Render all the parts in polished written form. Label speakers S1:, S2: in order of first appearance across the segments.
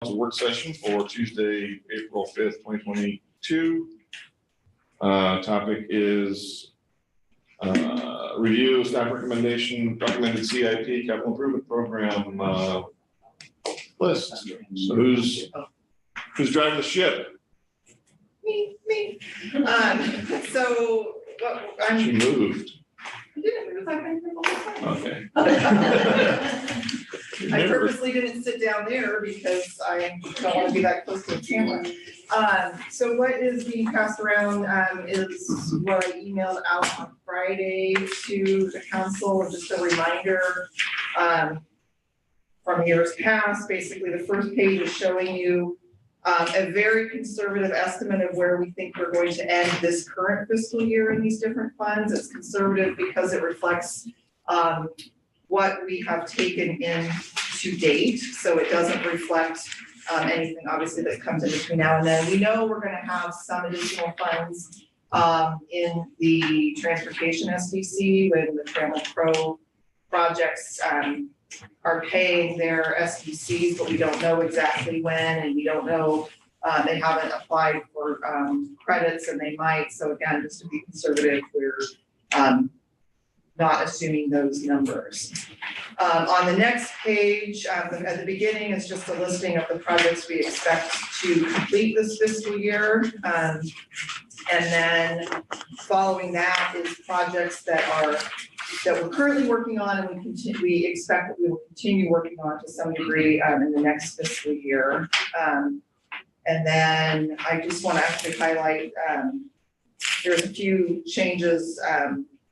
S1: Work session for Tuesday, April 5th, 2022. Topic is review staff recommended CIP capital improvement program list. So who's driving the ship?
S2: Me. So
S1: She moved.
S2: I didn't move. I've been here the whole time.
S1: Okay.
S2: I purposely didn't sit down there because I don't want to be that close to the camera. So what is being passed around is what I emailed out on Friday to the council, just a reminder from years past. Basically, the first page is showing you a very conservative estimate of where we think we're going to end this current fiscal year in these different funds. It's conservative because it reflects what we have taken in to date. So it doesn't reflect anything obviously that comes in between now and then. We know we're going to have some additional funds in the transportation SDC when the Trail and Pro projects are paying their SDCs, but we don't know exactly when, and we don't know, they haven't applied for credits, and they might. So again, just to be conservative, we're not assuming those numbers. On the next page, at the beginning is just a listing of the projects we expect to complete this fiscal year. And then following that is projects that we're currently working on, and we expect that we will continue working on to some degree in the next fiscal year. And then I just want to actually highlight there's a few changes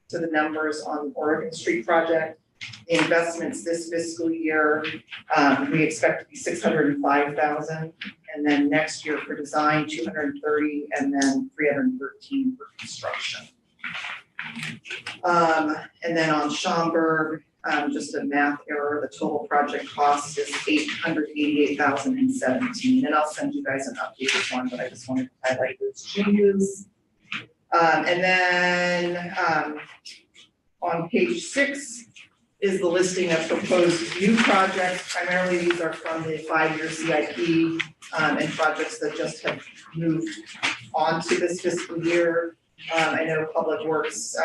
S2: to the numbers on the Oregon Street project. The investments this fiscal year, we expect to be $605,000, and then next year for design, $230,000, and then $313,000 for construction. And then on Schaumburg, just a math error, the total project cost is $888,017, and I'll send you guys an updated one, but I just wanted to highlight those changes. And then on page 6 is the listing of proposed new projects. Primarily, these are from the 5-year CIP and projects that just have moved on to this fiscal year. I know Public Works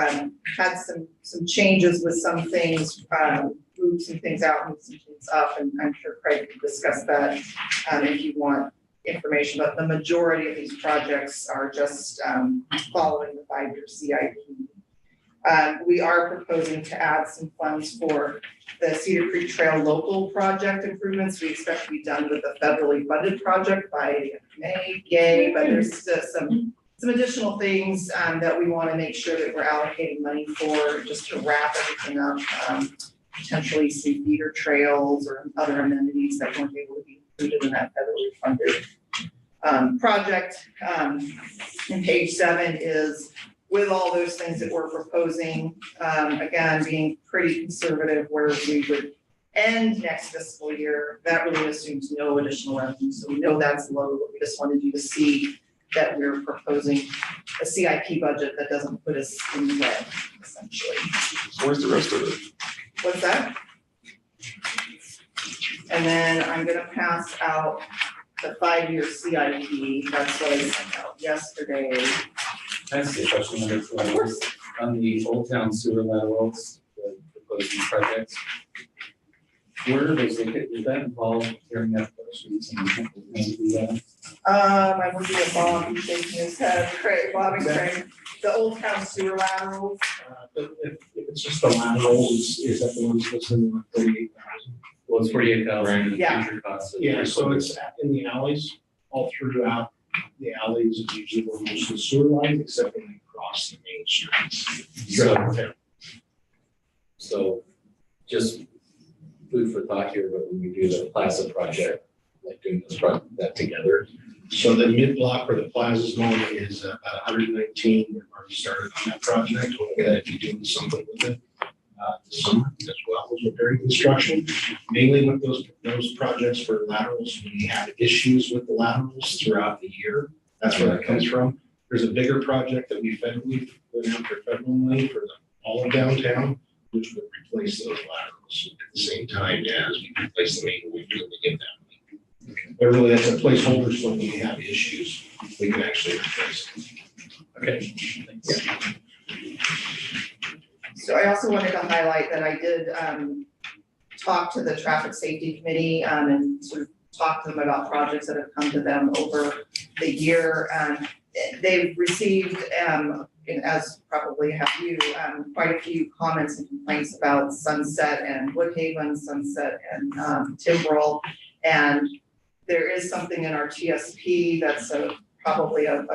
S2: had some changes with some things, moved some things out, moved some things up, and I'm sure Craig can discuss that if you want information, but the majority of these projects are just following the 5-year CIP. We are proposing to add some funds for the Cedar Creek Trail local project improvements. We expect to be done with a federally funded project by May, yay, but there's some additional things that we want to make sure that we're allocating money for, just to wrap everything up, potentially some feeder trails or other amenities that weren't able to be included in that federally funded project. And page 7 is with all those things that we're proposing, again, being pretty conservative where we would end next fiscal year. That really assumes no additional revenue. So we know that's low, but we just wanted you to see that we're proposing a CIP budget that doesn't put us in the red, essentially.
S1: So where's the rest of it?
S2: What's that? And then I'm gonna pass out the 5-year CIP. That's what I sent out yesterday.
S3: Can I ask you a question
S2: Of course.
S3: on the Old Town sewer laterals, the proposed new projects? Where are those located? Is that involved tearing up those streets and do that?
S2: I'm looking at Bob, he's shaking his head. Craig, Bob and Craig, the Old Town sewer laterals.
S4: If it's just the laterals, is that the ones that's in the 38,000?
S3: Well, it's 48,000
S2: Yeah.
S3: future costs.
S4: Yeah, so it's in the alleys, all throughout the alleys is usually where most of the sewer lines, except when they cross the main streets.
S3: So just food for thought here, but when we do the Plaza project, like doing this project that together.
S4: So the mid-block where the plaza's going is about 119. We've already started on that project. We're going to be doing something with it this summer as well as repairing construction. Mainly with those projects for laterals, we have issues with the laterals throughout the year. That's where that comes from. There's a bigger project that we went after federal money for all of downtown, which would replace those laterals at the same time as we replace the main. We really get that. But really, that's a placeholder, so when we have issues, we can actually replace it.
S3: Okay, thanks.
S2: So I also wanted to highlight that I did talk to the traffic safety committee and sort of talk to them about projects that have come to them over the year. They've received, as probably have you, quite a few comments and complaints about Sunset and Woodhaven, Sunset and Timbrel. And there is something in our TSP that's probably a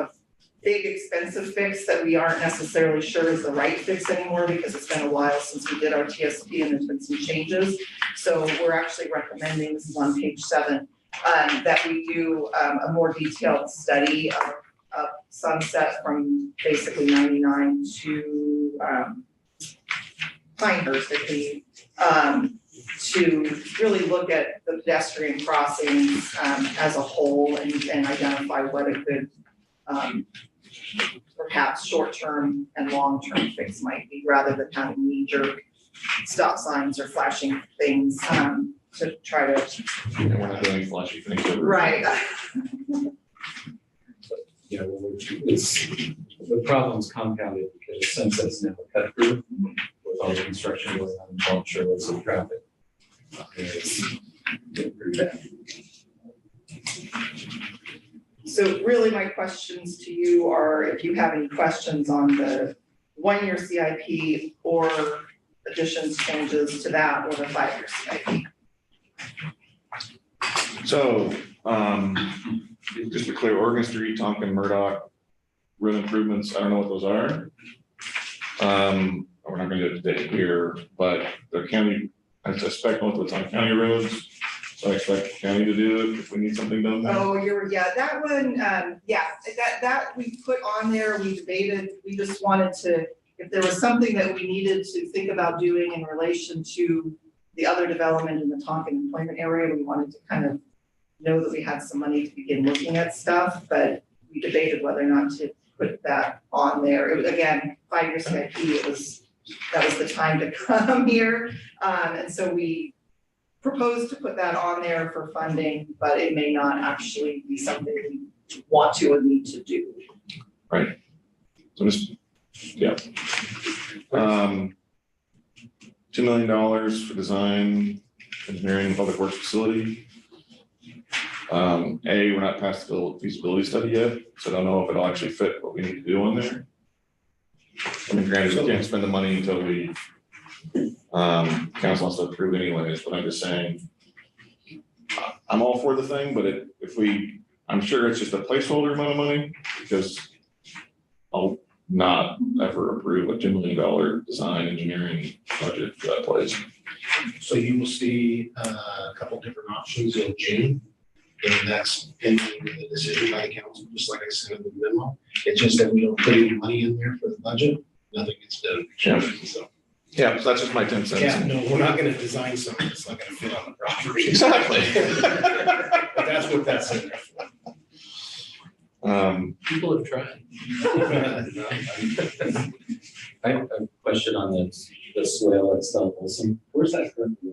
S2: big expensive fix that we aren't necessarily sure is the right fix anymore because it's been a while since we did our TSP and there's been some changes. So we're actually recommending, this is on page 7, that we do a more detailed study of Sunset from basically 99 to Pinehurst, I believe, to really look at the pedestrian crossings as a whole and identify what a good perhaps short-term and long-term fix might be, rather than having knee-jerk stop signs or flashing things to try to.
S1: Yeah, we're not doing flashy things.
S2: Right.
S3: Yeah, well, it's, the problem's compounded because Sunset's now cut through with all the construction going on in Palm Sherwood, so traffic. It's getting pretty bad.
S2: So really my questions to you are if you have any questions on the 1-year CIP or additions, changes to that, or the 5-year CIP.
S1: So, just to clear, Oregon Street, Tonkin, Murdoch, road improvements, I don't know what those are. We're not gonna do it today here, but the county, I suspect most of it's on county roads. So I expect the county to do it if we need something done there.
S2: Oh, yeah, that one, that we put on there, we debated, we just wanted to, if there was something that we needed to think about doing in relation to the other development in the Tonkin employment area, we wanted to kind of know that we had some money to begin looking at stuff, but we debated whether or not to put that on there. It was, again, 5-year CIP, that was the time to come here. And so we proposed to put that on there for funding, but it may not actually be something we want to or need to do.
S1: Right. So just, yeah. $2 million for design, engineering, public works facility. We're not past the feasibility study yet, so I don't know if it'll actually fit what we need to do on there. I mean, granted, we can't spend the money until we, council wants to approve anyways, but I'm just saying, I'm all for the thing, but I'm sure it's just a placeholder amount of money, because I'll not ever approve a $2 million design engineering budget for that place.
S4: So you will see a couple different options in June. And that's pending the decision by the council, just like I said in the memo. It's just that we don't put any money in there for the budget, nothing gets done.
S1: Yeah.
S4: So,
S1: Yeah, so that's just my 10 cents.
S4: yeah, no, we're not gonna design something that's not gonna fit on the property.
S1: Exactly.
S4: But that's what that's in there for.
S3: People have tried. I have a question on the swale at Stella Olson. Where's that currently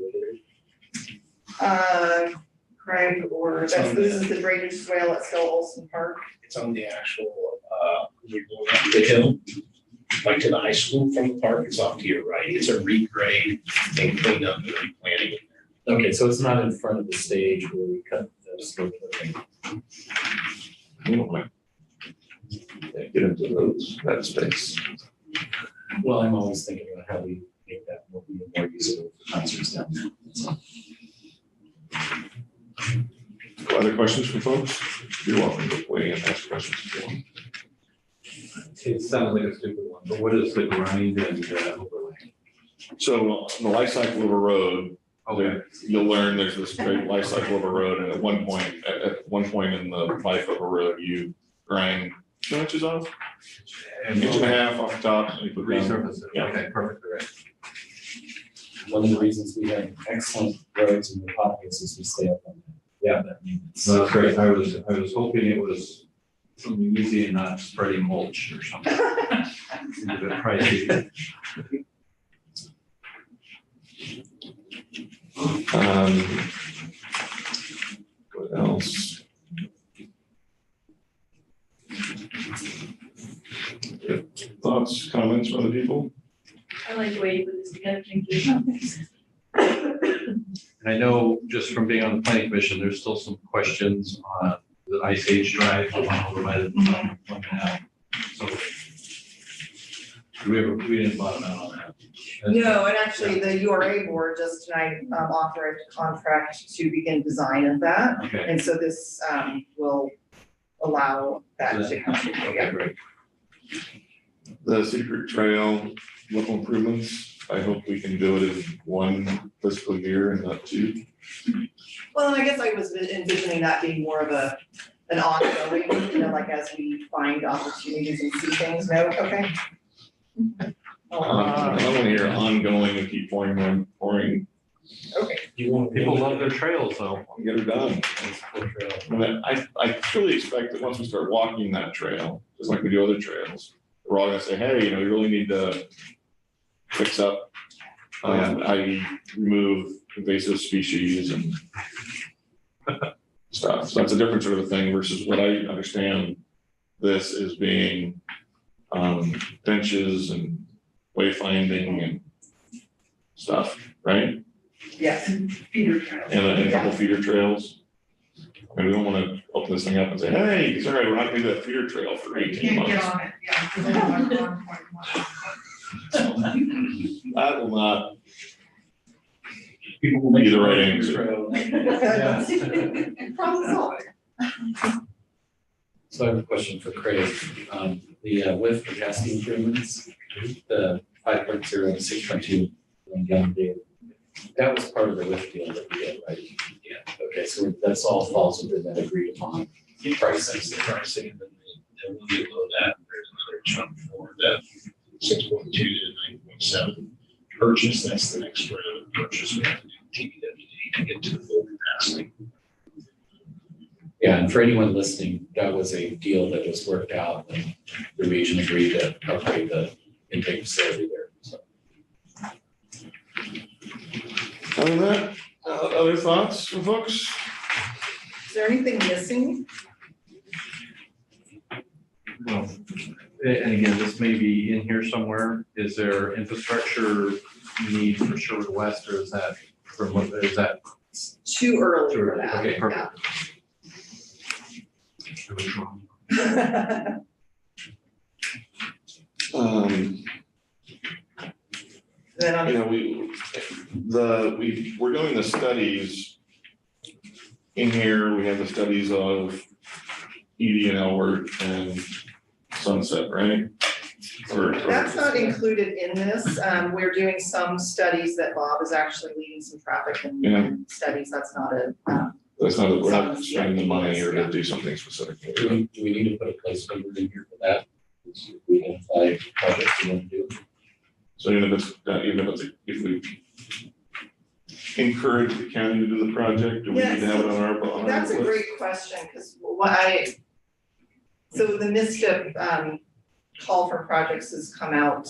S3: located?
S2: Craig, or this is the drainage swale at Stella Olson Park.
S4: It's on the actual, you're going up the hill, like to the high school from the park, it's off to your right. It's a regrade and cleaned up and replanting in there.
S3: Okay, so it's not in front of the stage where we cut the slope.
S1: You don't want to get into that space.
S3: Well, I'm always thinking about how we make that more usable for concerts down there. So,
S1: Other questions from folks? You're welcome to weigh in and ask questions if you want.
S5: It sounds like a stupid one, but what is the grind and overlay?
S1: So on the life cycle of a road,
S5: Okay.
S1: you'll learn there's this great life cycle of a road, and at one point in the life of a road, you grind 2 inches off,
S5: And
S1: inch and a half off the top, and you put down.
S5: resurface it.
S1: Yeah.
S5: Okay, perfect, right.
S3: one of the reasons we have excellent roads in the pockets is we stay up on that. Yeah, that means.
S5: Well, that's great. I was hoping it was something easy and not spreading mulch or something. Seems a bit pricey.
S1: What else? Thoughts, comments from other people?
S6: I like the way you put this together, thank you.
S5: And I know just from being on the planning commission, there's still some questions on the Ice Age Drive, the one over by the one now. So we didn't bottom out on that.
S2: No, and actually, the URA board just tonight authorized a contract to begin design of that.
S5: Okay.
S2: And so this will allow that to happen.
S5: Okay, great.
S1: The secret trail, local improvements, I hope we can do it in one fiscal year and not two.
S2: Well, I guess I was envisioning that being more of an ongoing, like as we find opportunities and see things, no, okay?
S1: I don't want to hear ongoing and keep pouring,
S2: Okay,
S4: You want.
S5: People love their trails though.
S1: get her done. I truly expect that once we start walking that trail, just like we do other trails, we're all gonna say, hey, you really need to fix up, i.e. remove invasive species and stuff. So that's a different sort of thing versus what I understand this is being benches and wayfinding and stuff, right?
S2: yes.
S6: Peter Trail.
S1: And a couple feeder trails. And we don't want to open this thing up and say, hey, it's all right, we're not gonna do that feeder trail for 18
S6: Can't get
S1: months.
S6: on it, yeah. 'cause I'm on 1.1.
S1: That will not
S4: People will make.
S1: be the right answer.
S2: Problem solved.
S3: So I have a question for Craig. The width capacity improvements, the 5.0 and 6.2 gallon day, that was part of the width deal that we did, right? Yeah. Okay, so that's all falls within that agreed upon pricing.
S4: That's the pricing, and then they will get below that, there's another chunk for that 6.2 to 9.7 purchase, that's the next round of purchase, we have to do TBWD to get to the full capacity.
S3: Yeah, and for anyone listening, that was a deal that was worked out, and the region agreed to upgrade the intake facility there, so.
S1: Other than that, other thoughts from folks?
S2: Is there anything missing?
S5: Well, and again, this may be in here somewhere. Is there infrastructure need for Sherwood West, or is that from what, is that?
S2: Too early for that.
S5: Okay, perfect.
S2: Yeah. Then on
S1: we're doing the studies. In here, we have the studies of Edie and Elward and Sunset, right?
S2: That's not included in this. We're doing some studies that Bob is actually leading some traffic
S1: Yeah.
S2: and studies. That's not a,
S1: That's not, we're not spending the money or to do something specific.
S3: Do we need to put a placeholder in here for that? We identify projects we want to do.
S1: So even if we encourage the county to do the project, do we need to have it on our?
S2: that's a
S1: list?
S2: great question, because so the MISTIP call for projects has come out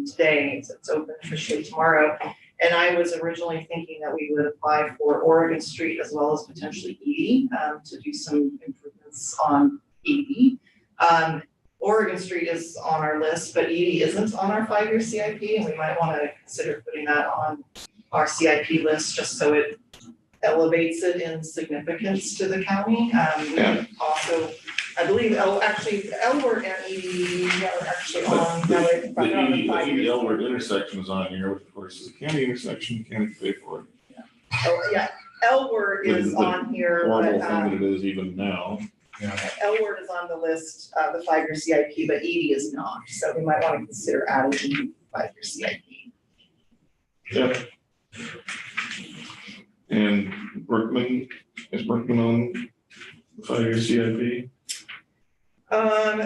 S2: today, so it's open officially tomorrow. And I was originally thinking that we would apply for Oregon Street as well as potentially Edie to do some improvements on Edie. Oregon Street is on our list, but Edie isn't on our 5-year CIP, and we might want to consider putting that on our CIP list just so it elevates it in significance to the county.
S1: Yeah.
S2: Also, I believe, Elward and Edie are actually on.
S1: The Edie Elward intersection is on here, which of course is a county intersection, county pay for it.
S2: Oh, yeah, Elward is
S1: The
S2: on here,
S1: Horrible
S2: but
S1: thing that it is even now.
S2: Elward is on the list of the 5-year CIP, but Edie is not, so we might want to consider adding the 5-year CIP.
S1: Yep. And is Berkman on the 5-year CIP?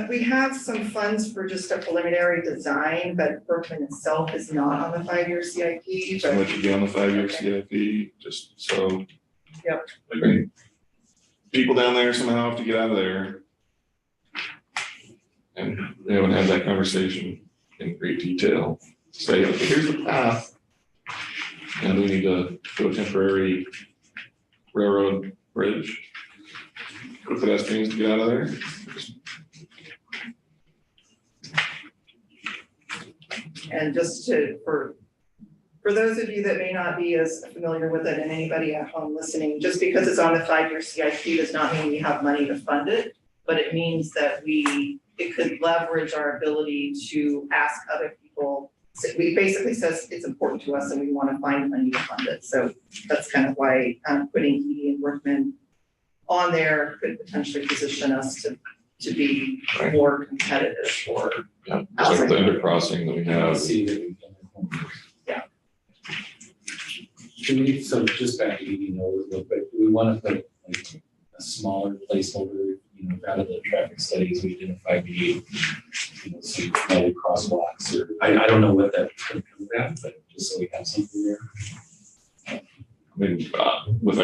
S2: We have some funds for just a preliminary design, but Berkman itself is not on the 5-year CIP,
S1: So
S2: but
S1: it should be on the 5-year
S2: Okay.
S1: CIP, just so.
S2: Yep.
S1: Okay. People down there somehow have to get out of there. And we haven't had that conversation in great detail. Say, okay, here's the path. And we need to do a temporary railroad bridge. for pedestrians to get out of there.
S2: And just for those of you that may not be as familiar with it and anybody at home listening, just because it's on the 5-year CIP does not mean we have money to fund it, but it means that it could leverage our ability to ask other people. So we basically says it's important to us and we want to find money to fund it. So that's kind of why putting Edie and Workman on there could potentially position us to be
S1: Right.
S2: more competitive for.
S1: Yeah, just like the undercrossing that we
S3: I don't
S1: have.
S3: see that we've done our homework.
S2: Yeah.
S3: Do we, so just back to EV nodes real quick, do we want to put like a smaller placeholder, out of the traffic studies, we identified some lighted crosswalks, or I don't know what that could come back, but just so we have something there.
S1: I mean, with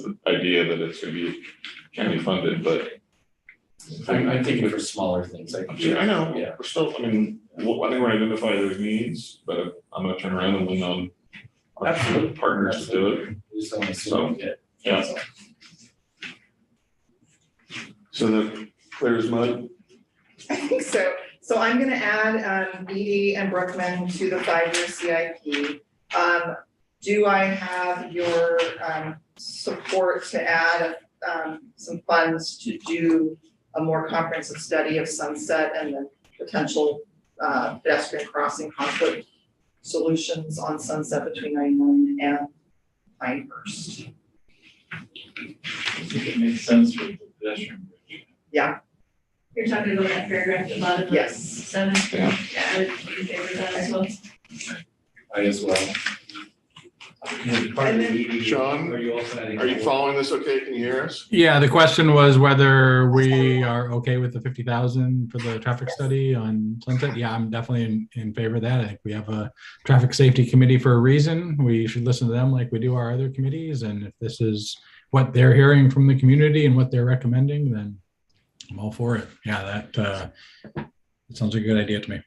S1: the idea that it's gonna be county funded, but.
S3: I'm thinking for smaller things, like.
S1: I know,
S3: Yeah.
S1: we're still, I think we're gonna identify those needs, but I'm gonna turn around and lean on our
S3: Absolutely.
S1: partners to do it.
S3: We just don't assume we get.
S1: Yeah. So that clears mud.
S2: I think so. So I'm gonna add Edie and Brookman to the 5-year CIP. Do I have your support to add some funds to do a more comprehensive study of Sunset and the potential pedestrian crossing conflict solutions on Sunset between 91 and Pinehurst?
S7: I think it makes sense for the pedestrian bridge.
S6: You're talking about that paragraph at the bottom of
S2: Yes.
S6: 7.
S1: Yeah.
S6: Yeah, I would be in favor of that as well.
S3: I as well.
S7: And part of the EV,
S1: Sean,
S7: are you also adding?
S1: Are you following this okay? Can you hear us?
S8: Yeah, the question was whether we are okay with the 50,000 for the traffic
S2: Yes.
S8: study on Sunset. Yeah, I'm definitely in favor of that. I think we have a traffic safety committee for a reason. We should listen to them like we do our other committees. And if this is what they're hearing from the community and what they're recommending, then I'm all for it. Yeah, that sounds like a good idea to me.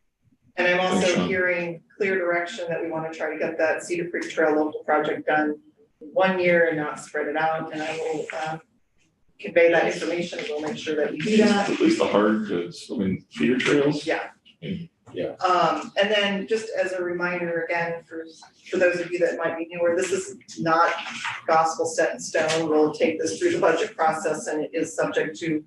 S2: And I'm
S1: Thanks,
S2: also
S1: Sean.
S2: hearing clear direction that we want to try to get that Cedar Creek Trail local project done in 1 year and not spread it out. And I will convey that information and we'll make sure that we do that.
S1: At least the hard, feeder trails.
S2: Yeah.
S3: Yeah.
S2: And then just as a reminder, again, for those of you that might be newer, this is not gospel set in stone. We'll take this through the budget process and it is subject to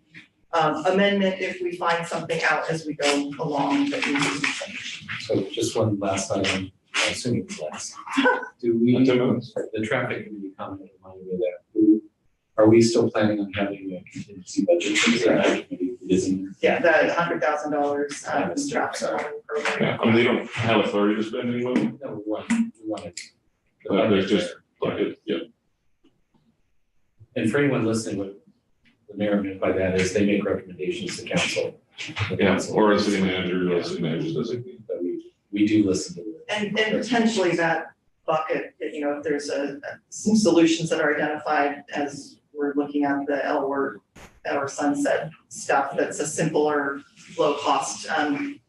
S2: amendment if we find something out as we go along that we need to change.
S3: So just one last item, I'm assuming it's last. Do we,
S1: 10 minutes.
S3: the traffic committee comment reminded me of that. Are we still planning on having a contingency budget for the traffic committee? It is in there.
S2: Yeah, the $100,000 this traffic calming program.
S1: Yeah, they don't have authority to spend any money,
S3: No, we want it.
S1: but there's just, yeah.
S3: And for anyone listening, what the mayor meant by that is they make recommendations to council. The
S1: Yeah,
S3: council-
S1: or a city manager, or a city manager does it.
S3: But we do listen to it.
S2: And potentially that bucket, if there's some solutions that are identified as we're looking at the L word or Sunset stuff, that's a simpler, low cost,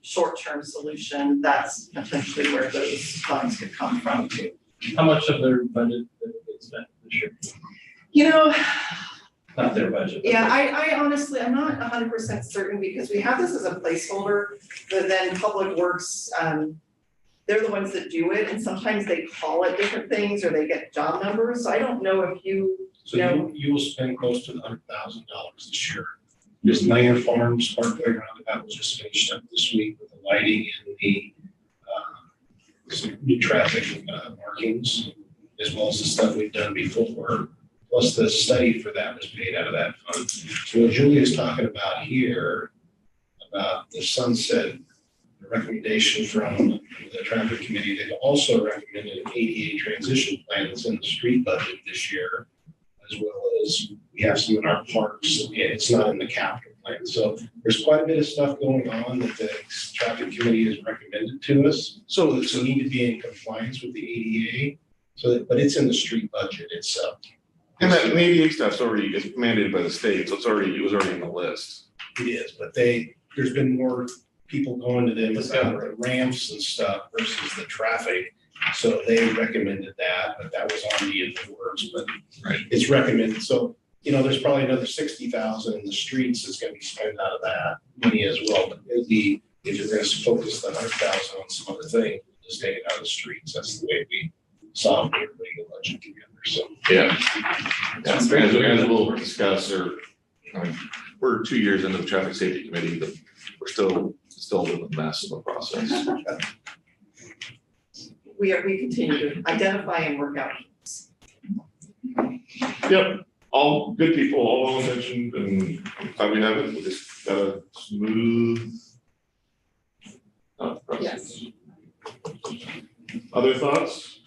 S2: short-term solution, that's potentially where those funds could come from too.
S7: How much of their budget did they spend this year? Not their budget. but
S2: Yeah, I honestly, I'm not 100% certain because we have this as a placeholder, but then Public Works, they're the ones that do it, and sometimes they call it different things or they get job numbers, so I don't know if
S4: So
S2: No.
S4: you will spend close to $100,000 this year. This Niner Farms Park Playground, that was just finished up this week with the lighting and the some new traffic markings, as well as the stuff we've done before. Plus the study for that was paid out of that fund. So what Julia's talking about here, about the Sunset, the recommendation from the traffic committee, they've also recommended an ADA transition plan that's in the street budget this year, as well as we have some in our parks, and it's not in the capital plan. So there's quite a bit of stuff going on that the traffic committee has recommended to us. So we need to be in compliance with the ADA, but it's in the street budget itself.
S1: And that ADA stuff's already, it's mandated by the state, so it was already in the list.
S4: It is, but there's been more people going to them about the ramps and stuff versus the traffic. So they recommended that, but that was already in the works, but
S1: Right.
S4: it's recommended. So there's probably another 60,000 in the streets that's gonna be spent out of that money as well. But it'd be, if you're gonna focus the 100,000 on some other thing, just take it out of the streets. That's the way we saw the budget together, so.
S1: Yeah. As we'll discuss, we're 2 years into the traffic safety committee, but we're still a mess of a process.
S2: We continue to identify and work out.
S1: Yep, all good people, all well intentioned, and I'm glad we have it. We just got a smooth process.
S2: Yes.
S1: Other thoughts?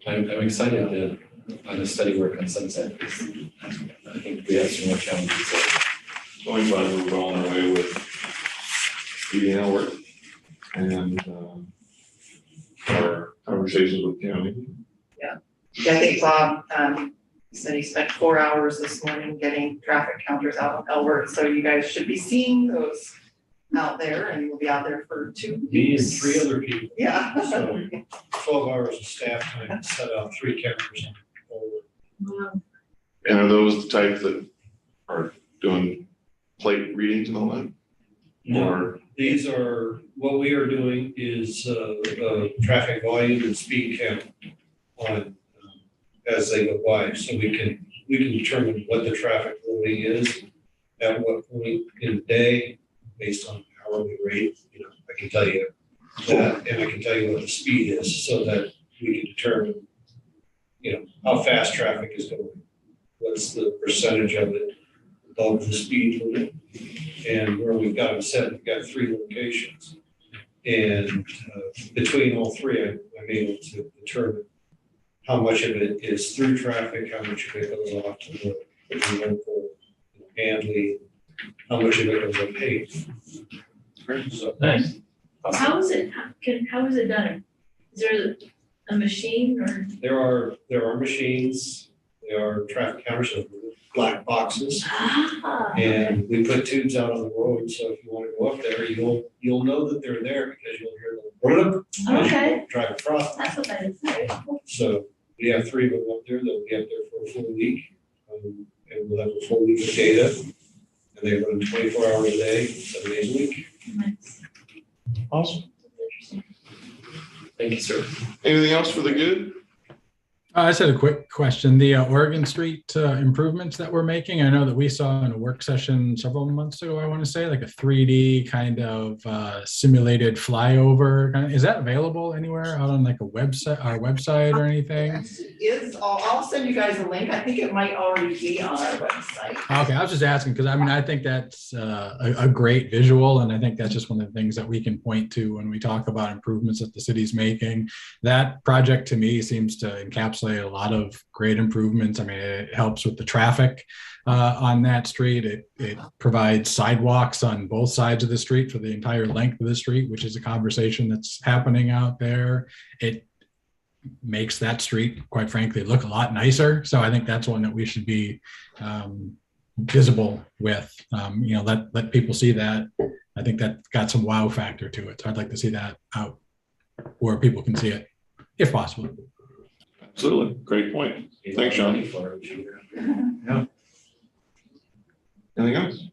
S3: I'm excited on the study work on Sunset. I think we have some more challenges there.
S1: Going glad we're well on our way with EDL work and our conversations with county.
S2: Yeah, I think Bob, said he spent 4 hours this morning getting traffic counters out of Elbert, so you guys should be seeing those out there, and we'll be out there for 2 weeks.
S4: Me and 3 other people.
S2: Yeah.
S4: So 12 hours of staff time to set out 3 cameras on
S6: Wow.
S1: And are those the type that are doing plate readings and all that? Or,
S9: These are, what we are doing is traffic volume and speed count on as they go by, so we can determine what the traffic really is at what point in the day based on hourly rate. I can tell you that, and I can tell you what the speed is, so that we can determine, how fast traffic is going. What's the percentage of it above the speed limit? And where we've got them set, we've got 3 locations. And between all 3, I'm able to determine how much of it is through traffic, how much of it goes off to the local Handley, how much of it goes unpaved. So,
S5: Nice.
S6: How is it done? Is there a machine or?
S9: there are machines, there are traffic counters, so black boxes. And we put tubes out on the road, so if you want to go up there, you'll know that they're there because you'll hear them as
S6: Okay.
S9: you drive across.
S6: That's what that is. Very cool.
S9: So we have 3 of them up there, they'll be up there for a full week. And we'll have a full week of data. And they run 24 hours a day, 7 days a week.
S6: Nice.
S1: awesome.
S3: Thank you, sir.
S1: Anything else for the good?
S8: I just had a quick question. The Oregon Street improvements that we're making, I know that we saw in a work session several months ago, I want to say, like a 3D kind of simulated flyover. Is that available anywhere out on like our website or anything?
S2: I'll send you guys a link. I think it might already be on our website.
S8: Okay, I was just asking because I think that's a great visual, and I think that's just one of the things that we can point to when we talk about improvements that the city's making. That project to me seems to encapsulate a lot of great improvements. I mean, it helps with the traffic on that street. It provides sidewalks on both sides of the street for the entire length of the street, which is a conversation that's happening out there. It makes that street, quite frankly, look a lot nicer. So I think that's one that we should be visible with. Let people see that. I think that got some wow factor to it. So I'd like to see that out where people can see it, if possible.
S1: Absolutely, great point. Thanks, Sean.
S3: For it.
S1: Anything else?